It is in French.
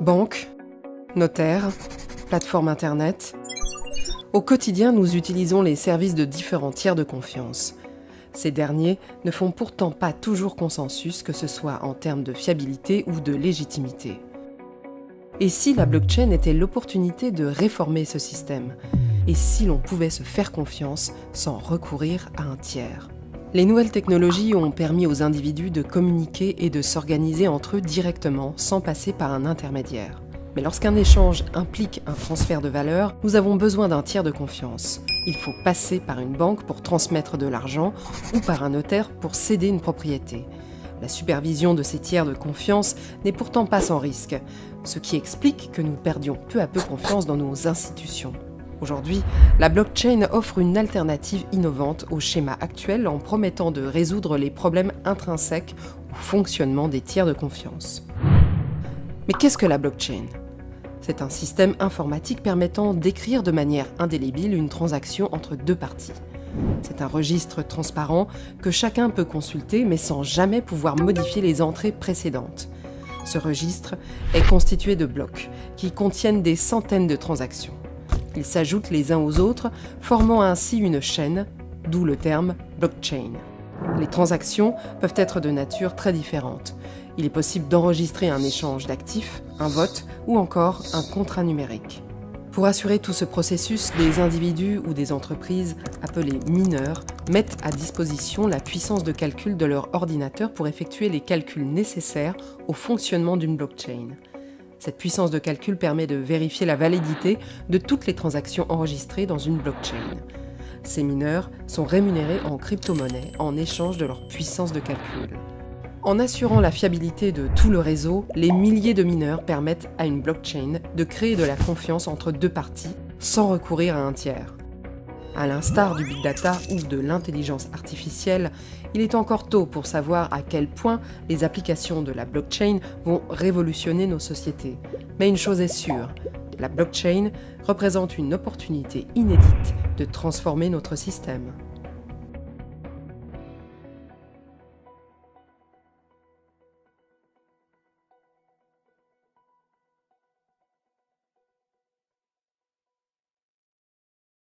Banque, notaire, plateforme internet. Au quotidien, nous utilisons les services de différents tiers de confiance. Ces derniers ne font pourtant pas toujours consensus, que ce soit en termes de fiabilité ou de légitimité. Et si la blockchain était l'opportunité de réformer ce système? Et si l'on pouvait se faire confiance sans recourir à un tiers? Les nouvelles technologies ont permis aux individus de communiquer et de s'organiser entre eux directement, sans passer par un intermédiaire. Mais lorsqu'un échange implique un transfert de valeur, nous avons besoin d'un tiers de confiance. Il faut passer par une banque pour transmettre de l'argent ou par un notaire pour céder une propriété. La supervision de ces tiers de confiance n'est pourtant pas sans risque, ce qui explique que nous perdions peu à peu confiance dans nos institutions. Aujourd'hui, la blockchain offre une alternative innovante au schéma actuel en promettant de résoudre les problèmes intrinsèques au fonctionnement des tiers de confiance. Mais qu'est-ce que la blockchain ? C'est un système informatique permettant d'écrire de manière indélébile une transaction entre deux parties. C'est un registre transparent que chacun peut consulter mais sans jamais pouvoir modifier les entrées précédentes. Ce registre est constitué de blocs qui contiennent des centaines de transactions. Ils s'ajoutent les uns aux autres, formant ainsi une chaîne, d'où le terme blockchain. Les transactions peuvent être de nature très différente. Il est possible d'enregistrer un échange d'actifs, un vote ou encore un contrat numérique. Pour assurer tout ce processus, des individus ou des entreprises, appelés mineurs, mettent à disposition la puissance de calcul de leur ordinateur pour effectuer les calculs nécessaires au fonctionnement d'une blockchain. Cette puissance de calcul permet de vérifier la validité de toutes les transactions enregistrées dans une blockchain. Ces mineurs sont rémunérés en crypto-monnaie en échange de leur puissance de calcul. En assurant la fiabilité de tout le réseau, les milliers de mineurs permettent à une blockchain de créer de la confiance entre deux parties sans recourir à un tiers. À l'instar du big data ou de l'intelligence artificielle, il est encore tôt pour savoir à quel point les applications de la blockchain vont révolutionner nos sociétés. Mais une chose est sûre, la blockchain représente une opportunité inédite de transformer notre système.